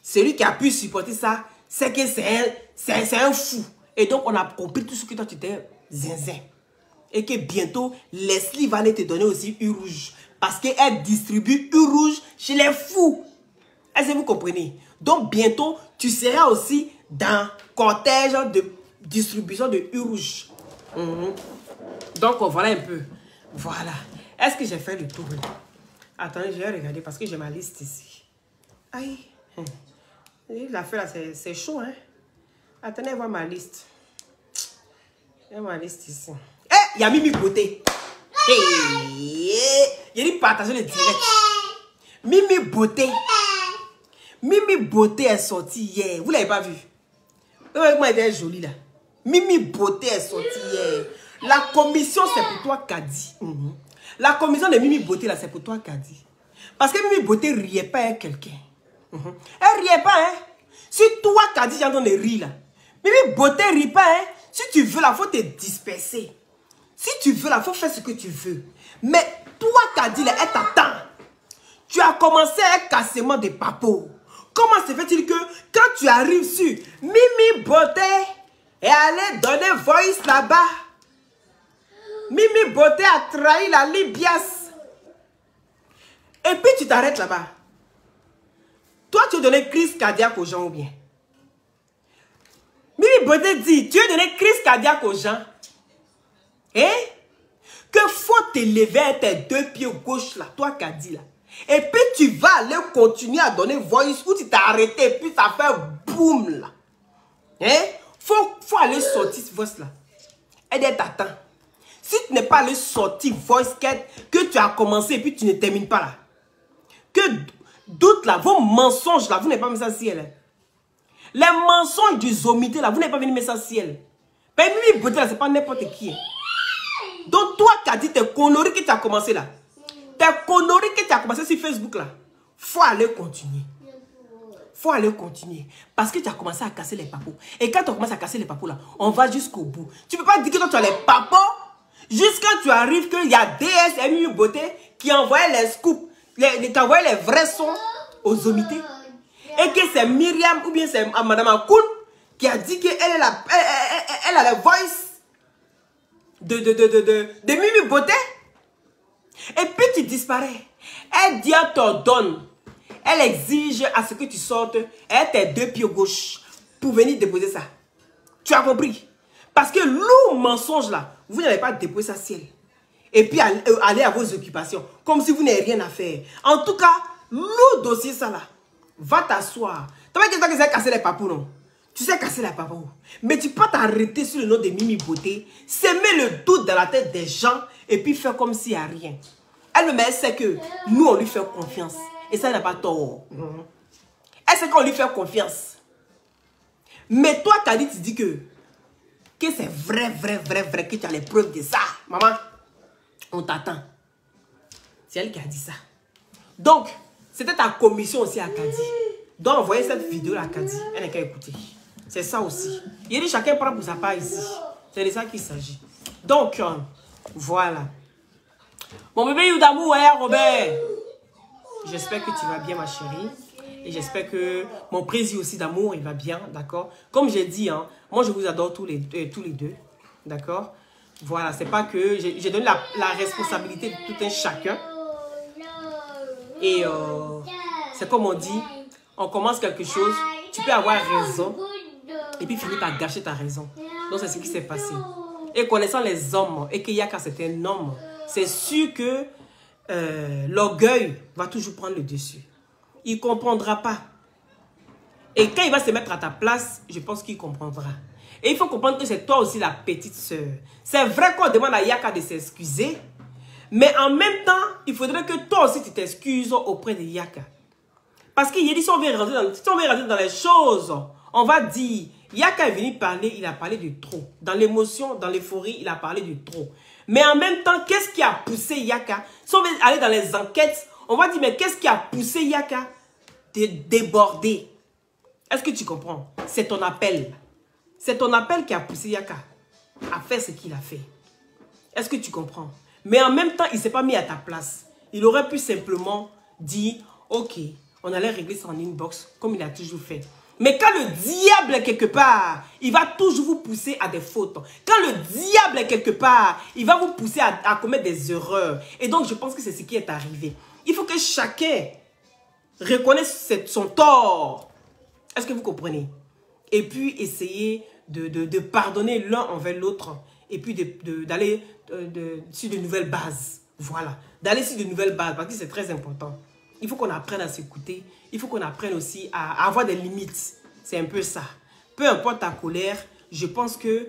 Celui qui a pu supporter ça, c'est que c'est un fou. Et donc, on a compris tout ce que toi, tu t'es zinzin. Et que bientôt, Leslie va aller te donner aussi U-Rouge. Parce qu'elle distribue U-Rouge chez les fous. Est-ce que vous comprenez? Donc, bientôt, tu seras aussi dans cortège de distribution de U-Rouge. Donc, voilà un peu. Voilà. Est-ce que j'ai fait le tour? Attendez, je vais regarder parce que j'ai ma liste ici. Aïe. L'affaire là, c'est chaud, hein? Attendez, voir ma liste. J'ai ma liste ici. Eh, il y a Mimi Beauté. Il y a dit partager le direct. Mimi Beauté. Mimi Beauté est sortie hier. Vous ne l'avez pas vu? Comment elle était jolie là. Mimi Beauté est sortie hier. La commission, c'est pour toi, Kadi. La commission de Mimi Beauté, là, c'est pour toi, Kadi. Parce que Mimi Beauté ne riait pas avec quelqu'un. Elle ne riait pas, hein. Si toi, Kadi, tu es en train de rire, là. Mimi Beauté ne rit pas, hein. Si tu veux, là, il faut te disperser. Si tu veux, là, il faut faire ce que tu veux. Mais toi, Kadi, là, elle t'attend. Tu as commencé avec cassement de papo. Comment se fait-il que quand tu arrives sur Mimi Beauté est allée donner voice là-bas, Mimi Beauté a trahi la Libias. Et puis tu t'arrêtes là-bas. Toi, tu as donné crise cardiaque aux gens ou bien? Mimi Beauté dit, tu as donné crise cardiaque aux gens. Hein? Que faut te lever avec tes deux pieds gauche là, toi Kadi là. Et puis tu vas aller continuer à donner voice où tu t'es arrêté et puis ça fait boum là. Hein? Faut aller sortir ce voice là. Elle t'attend. Si tu n'es pas allé sortir voice que tu as commencé et puis tu ne termines pas là. Que doute là, vos mensonges là, vous n'avez pas mis ça au ciel. Les mensonges du Zomité là, vous n'avez pas venu mettre ça au ciel. Mais Mimi Beauté là, c'est pas n'importe qui. Donc toi qui as dit tes conneries que tu as commencé là. Tes conneries que tu as commencé sur Facebook là. Faut aller continuer. Faut aller continuer. Parce que tu as commencé à casser les papos. Et quand tu commences à casser les papos là, on va jusqu'au bout. Tu ne peux pas dire que toi tu as les papos. Jusqu'à tu arrives qu'il y a DS et Mimi Beauté qui envoyaient les scoops. tu as envoyé les vrais sons aux omités. Et que c'est Myriam ou bien c'est Madame Akoun qui a dit qu'elle elle a la voice de Mimi Beauté. Et puis tu disparais. Elle dit, elle t'ordonne. Elle exige à ce que tu sortes. Elle tes 2 pieds gauche pour venir déposer ça. Tu as compris? Parce que lourd mensonge là, vous n'avez pas déposé ça ciel. Et puis aller à vos occupations. Comme si vous n'avez rien à faire. En tout cas, lourd dossier ça là. Va t'asseoir. Tu vois que tu sais casser les papous, non? Tu sais casser les papous. Mais tu peux t'arrêter sur le nom de Mimi Beauté. S'aimer le doute dans la tête des gens. Et puis faire comme s'il n'y a rien. Elle sait que nous on lui fait confiance. Et ça n'a pas tort. Elle sait qu'on lui fait confiance. Mais toi, Kadi, tu dis que c'est vrai, que tu as les preuves de ça. Maman, on t'attend. C'est elle qui a dit ça. Donc, c'était ta commission aussi à Kadi. Donc, envoyer cette vidéo à Kadi. Elle n'a qu'à écouter. C'est ça aussi. Il dit chacun prend pour sa part ici. C'est de ça qu'il s'agit. Donc, voilà. Mon bébé Youdamu, Robert. J'espère que tu vas bien, ma chérie. Et j'espère que mon président aussi d'amour, il va bien, d'accord? Comme j'ai dit, hein, moi, je vous adore tous les deux, d'accord? Voilà, c'est pas que... J'ai donné la responsabilité de tout un chacun. Et c'est comme on dit, on commence quelque chose, tu peux avoir raison, et puis finir par gâcher ta raison. Donc, c'est ce qui s'est passé. Et connaissant les hommes, et qu'il y a qu'à c'est un homme, c'est sûr que l'orgueil va toujours prendre le dessus. Il ne comprendra pas. Et quand il va se mettre à ta place, je pense qu'il comprendra. Et il faut comprendre que c'est toi aussi la petite sœur. C'est vrai qu'on demande à Yaka de s'excuser, mais en même temps, il faudrait que toi aussi tu t'excuses auprès de Yaka. Parce qu'il dit, si on veut rentrer dans les choses, on va dire, Yaka est venu parler, il a parlé de trop. Dans l'émotion, dans l'euphorie, il a parlé de trop. Mais en même temps, qu'est-ce qui a poussé Yaka? Si on veut aller dans les enquêtes, on va dire, mais qu'est-ce qui a poussé Yaka de déborder? Est-ce que tu comprends? C'est ton appel. C'est ton appel qui a poussé Yaka à faire ce qu'il a fait. Est-ce que tu comprends? Mais en même temps, il ne s'est pas mis à ta place. Il aurait pu simplement dire, ok, on allait régler ça en inbox, comme il a toujours fait. Mais quand le diable est quelque part, il va toujours vous pousser à des fautes. Quand le diable est quelque part, il va vous pousser à commettre des erreurs. Et donc, je pense que c'est ce qui est arrivé. Il faut que chacun reconnaisse son tort. Est-ce que vous comprenez? Et puis, essayer de pardonner l'un envers l'autre. Et puis, d'aller sur de nouvelles bases. Voilà. D'aller sur de nouvelles bases. Parce que c'est très important. Il faut qu'on apprenne à s'écouter. Il faut qu'on apprenne aussi à avoir des limites. C'est un peu ça. Peu importe ta colère, je pense que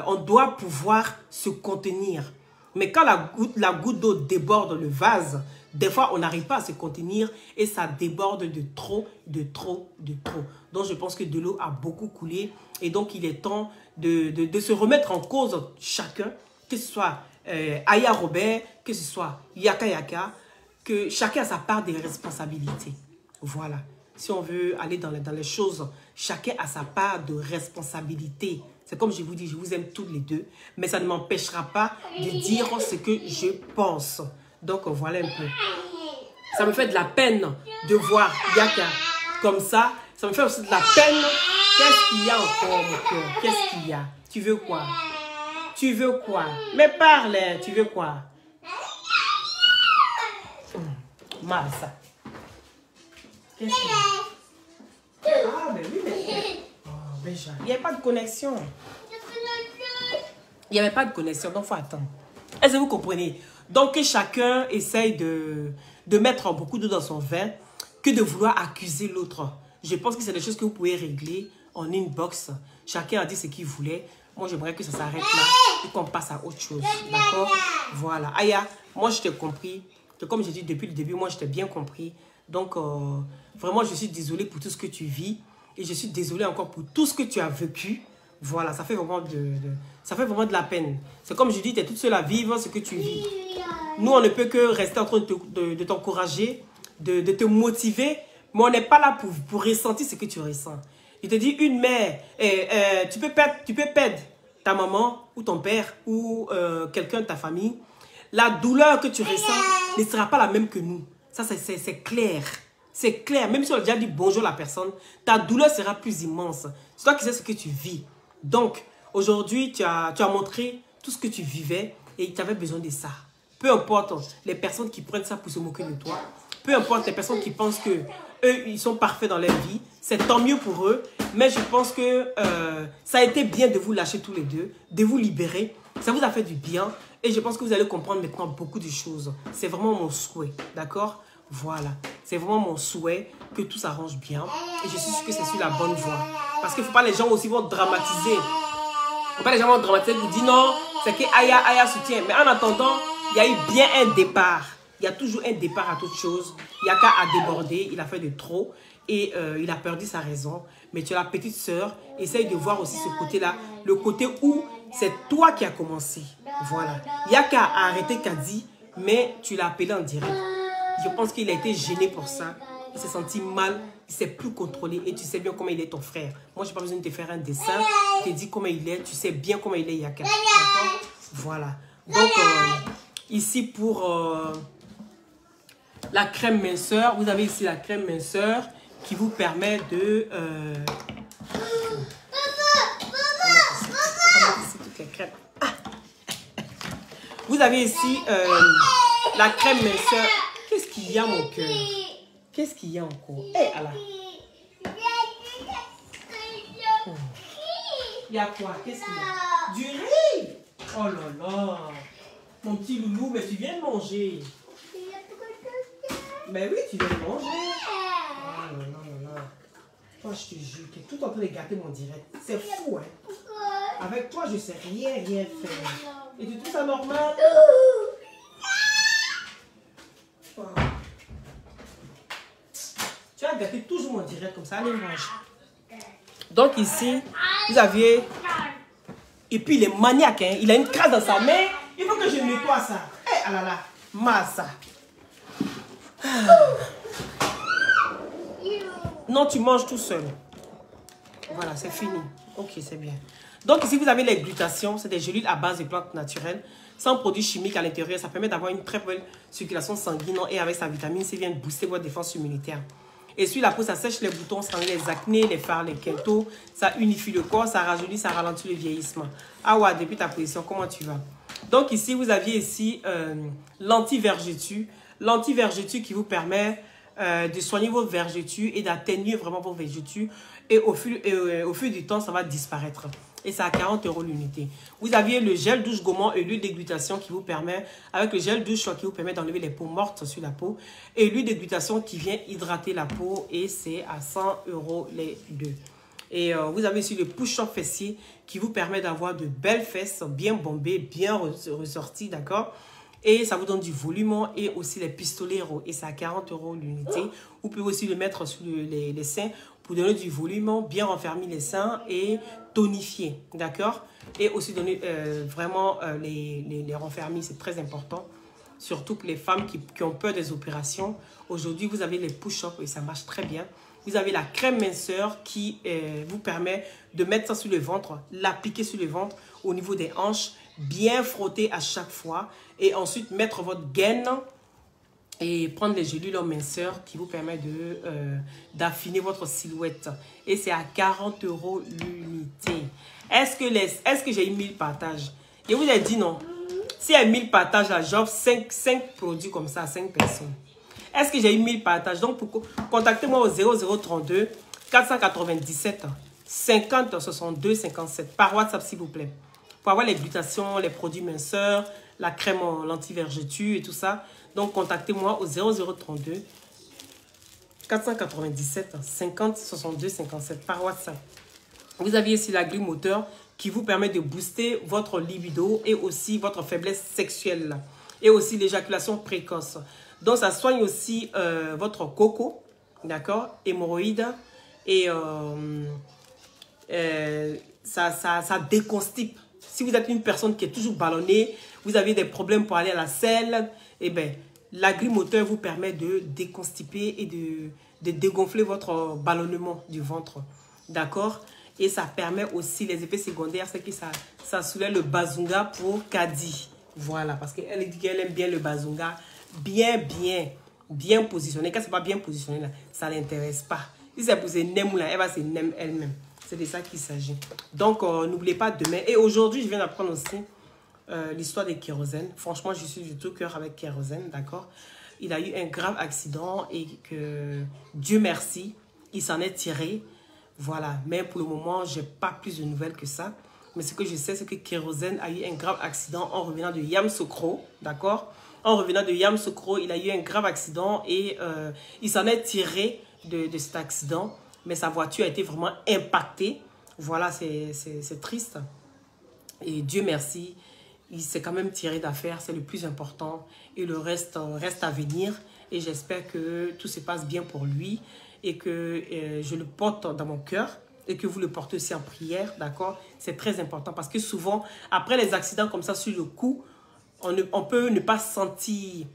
on doit pouvoir se contenir. Mais quand la goutte d'eau déborde le vase, des fois, on n'arrive pas à se contenir et ça déborde de trop. Donc, je pense que de l'eau a beaucoup coulé. Et donc, il est temps de se remettre en cause chacun, que ce soit Aya Robert, que ce soit Yaka, que chacun a sa part de responsabilité. Voilà. Si on veut aller dans les choses, chacun a sa part de responsabilité. C'est comme je vous dis, je vous aime toutes les deux, mais ça ne m'empêchera pas de dire ce que je pense. Donc, voilà un peu. Ça me fait de la peine de voir Yaka comme ça. Ça me fait aussi de la peine. Qu'est-ce qu'il y a encore, mon cœur? Qu'est-ce qu'il y a? Tu veux quoi? Tu veux quoi? Mais parle, tu veux quoi? Massa. Qu'est-ce qu'il y a? Ah, mais oui, mais... Oh, déjà. Il n'y avait pas de connexion. Il n'y avait pas de connexion, donc il faut attendre. Est-ce que vous comprenez? Donc, que chacun essaye de mettre beaucoup d'eau dans son vin que de vouloir accuser l'autre. Je pense que c'est des choses que vous pouvez régler en inbox. Chacun a dit ce qu'il voulait. Moi, j'aimerais que ça s'arrête là et qu'on passe à autre chose. D'accord? Voilà. Aya, moi, je t'ai compris. Comme j'ai dit depuis le début, moi, je t'ai bien compris. Donc, vraiment, je suis désolée pour tout ce que tu vis. Et je suis désolée encore pour tout ce que tu as vécu. Voilà, ça fait vraiment de la peine. C'est comme je dis, tu es toute seule à vivre ce que tu vis. Nous, on ne peut que rester en train de t'encourager, de te motiver. Mais on n'est pas là pour ressentir ce que tu ressens. Il te dit, une mère, tu peux perdre ta maman ou ton père ou quelqu'un de ta famille. La douleur que tu ressens ne sera pas la même que nous. Ça, c'est clair. C'est clair. Même si on a déjà dit bonjour à la personne, ta douleur sera plus immense. C'est toi qui sais ce que tu vis. Donc, aujourd'hui, tu as montré tout ce que tu vivais et tu avais besoin de ça. Peu importe les personnes qui prennent ça pour se moquer de toi. Peu importe les personnes qui pensent que eux, ils sont parfaits dans leur vie. C'est tant mieux pour eux. Mais je pense que ça a été bien de vous lâcher tous les deux, de vous libérer. Ça vous a fait du bien. Et je pense que vous allez comprendre maintenant beaucoup de choses. C'est vraiment mon souhait. D'accord? Voilà. C'est vraiment mon souhait que tout s'arrange bien. Et je suis sûre que c'est sur la bonne voie. Parce qu'il ne faut pas les gens aussi vont dramatiser. Il ne faut pas les gens vont dramatiser pour dire non, c'est que Aya soutient. Mais en attendant, il y a eu bien un départ. Il y a toujours un départ à toute chose. Il y a qu'à déborder. Il a fait de trop. Et il a perdu sa raison. Mais tu es la petite sœur. Essaye de voir aussi ce côté-là. Le côté où c'est toi qui as commencé. Voilà. Il n'y a qu'à arrêter Kadi. Mais tu l'as appelé en direct. Je pense qu'il a été gêné pour ça. Il s'est senti mal. Il ne s'est plus contrôlé. Et tu sais bien comment il est ton frère. Moi, je n'ai pas besoin de te faire un dessin. Je te dis comment il est. Tu sais bien comment il est, Yaka. D'accord? Voilà. Donc, ici pour la crème minceur. Vous avez ici la crème minceur qui vous permet de... Vous avez ici la crème minceur. Qu'est-ce qu'il y a, mon cœur? Qu'est-ce qu'il y a encore? Hé, Allah. Il y a quoi? Qu'est-ce qu'il y a? Du riz? Oh là là. Mon petit loulou, mais tu viens de manger. Mais oui, tu viens de manger. Oh là là là. Toi, je te jure, tu es tout en train de gâter mon direct. C'est fou, hein? Avec toi, je sais rien faire. Et tu trouves ça normal? Oh. Tu as gâté toujours mon direct comme ça. Allez, mange. Donc ici, vous aviez... Et puis il est maniaque, hein? Il a une crasse dans sa main. Il faut que je nettoie ça. Eh, ah là là, massa. Non, tu manges tout seul. Voilà, c'est fini. Ok, c'est bien. Donc ici, vous avez les glutations. C'est des gélules à base de plantes naturelles, sans produits chimiques à l'intérieur. Ça permet d'avoir une très belle circulation sanguine et avec sa vitamine C, vient booster votre défense immunitaire. Et sur la peau, ça sèche les boutons, ça enlève les acnés, les fards, les quintaux. Ça unifie le corps, ça rajeunit, ça ralentit le vieillissement. Ah ouais, depuis ta position, comment tu vas? Donc ici, vous aviez ici l'anti-vergeture. L'anti-vergeture qui vous permet de soigner vos vergetures et d'atténuer vraiment vos vergetures. Et au fil du temps, ça va disparaître. Et c'est à 40 € l'unité. Vous aviez le gel douche gourmand et l'huile déglutation qui vous permet, avec le gel douche qui vous permet d'enlever les peaux mortes sur la peau. Et l'huile déglutation qui vient hydrater la peau et c'est à 100 € les deux. Et vous avez aussi le push-up fessier qui vous permet d'avoir de belles fesses bien bombées, bien ressorties, d'accord? Et ça vous donne du volume et aussi les pistoleros. Et c'est à 40 € l'unité. Vous pouvez aussi le mettre sur les seins pour donner du volume, bien renfermer les seins et tonifier, d'accord? Et aussi donner vraiment les renfermer, c'est très important. Surtout pour les femmes qui ont peur des opérations. Aujourd'hui, vous avez les push-ups et ça marche très bien. Vous avez la crème minceur qui vous permet de mettre ça sur le ventre, l'appliquer sur le ventre au niveau des hanches, bien frotter à chaque fois et ensuite mettre votre gaine et prendre les gélules en minceur qui vous permet d'affiner votre silhouette. Et c'est à 40 € l'unité. Est-ce que j'ai eu 1000 partages? Je vous ai dit non. Si il y a 1000 partages, j'offre 5 produits comme ça à 5 personnes. Est-ce que j'ai eu 1000 partages? Donc, contactez-moi au 0032 497 50 62 57 par WhatsApp, s'il vous plaît. Pour avoir les glutations, les produits minceurs, la crème l'anti-vergeture et tout ça. Donc, contactez-moi au 0032 497 50 62 57 par WhatsApp. Vous aviez ici la grille moteur qui vous permet de booster votre libido et aussi votre faiblesse sexuelle. Et aussi l'éjaculation précoce. Donc, ça soigne aussi votre coco, d'accord, hémorroïdes. Et ça déconstipe. Si vous êtes une personne qui est toujours ballonnée, vous avez des problèmes pour aller à la selle, eh bien, la grille moteur vous permet de déconstiper et de dégonfler votre ballonnement du ventre. D'accord? Et ça permet aussi les effets secondaires, c'est que ça soulève le bazunga pour Kadi. Voilà, parce qu'elle dit qu'elle aime bien le bazunga. Bien. bien positionné. Quand c'est pas bien positionné, là, ça ne l'intéresse pas. Si c'est pour se n'aime là, elle va se n'aime elle-même. C'est de ça qu'il s'agit. Donc, n'oubliez pas demain. Et aujourd'hui, je viens d'apprendre aussi l'histoire de Kérosène. Franchement, je suis du tout cœur avec Kérosène, d'accord? Il a eu un grave accident et que Dieu merci, il s'en est tiré. Voilà. Mais pour le moment, je n'ai pas plus de nouvelles que ça. Mais ce que je sais, c'est que Kérosène a eu un grave accident en revenant de Yamoussoukro, d'accord? En revenant de Yamoussoukro, il a eu un grave accident et il s'en est tiré de cet accident. Mais sa voiture a été vraiment impactée. Voilà, c'est triste. Et Dieu merci, il s'est quand même tiré d'affaire, c'est le plus important. Et le reste reste à venir. Et j'espère que tout se passe bien pour lui et que je le porte dans mon cœur. Et que vous le portez aussi en prière, d'accord? C'est très important parce que souvent, après les accidents comme ça, sur le coup, on peut ne pas sentir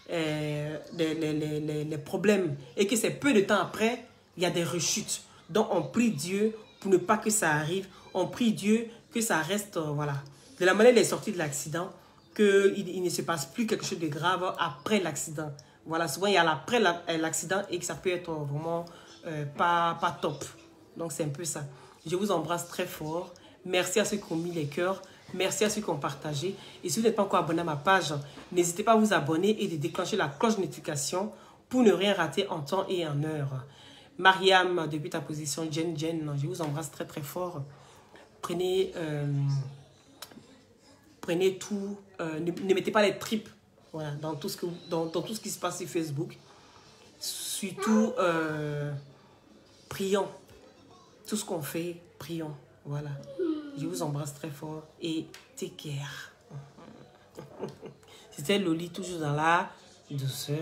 les problèmes. Et que c'est peu de temps après, il y a des rechutes. Donc, on prie Dieu pour ne pas que ça arrive. On prie Dieu que ça reste, voilà. De la manière dont il est sorti de l'accident, qu'il ne se passe plus quelque chose de grave après l'accident. Voilà, souvent, il y a après l'accident et que ça peut être vraiment pas top. Donc, c'est un peu ça. Je vous embrasse très fort. Merci à ceux qui ont mis les cœurs. Merci à ceux qui ont partagé. Et si vous n'êtes pas encore abonné à ma page, n'hésitez pas à vous abonner et de déclencher la cloche de notification pour ne rien rater en temps et en heure. Mariam, depuis ta position, Jen, je vous embrasse très très fort. Prenez tout. Ne mettez pas les tripes voilà, dans tout ce qui se passe sur Facebook. Surtout, prions. Tout ce qu'on fait, prions. Voilà. Je vous embrasse très fort et take care. C'était Loli, toujours dans la douceur.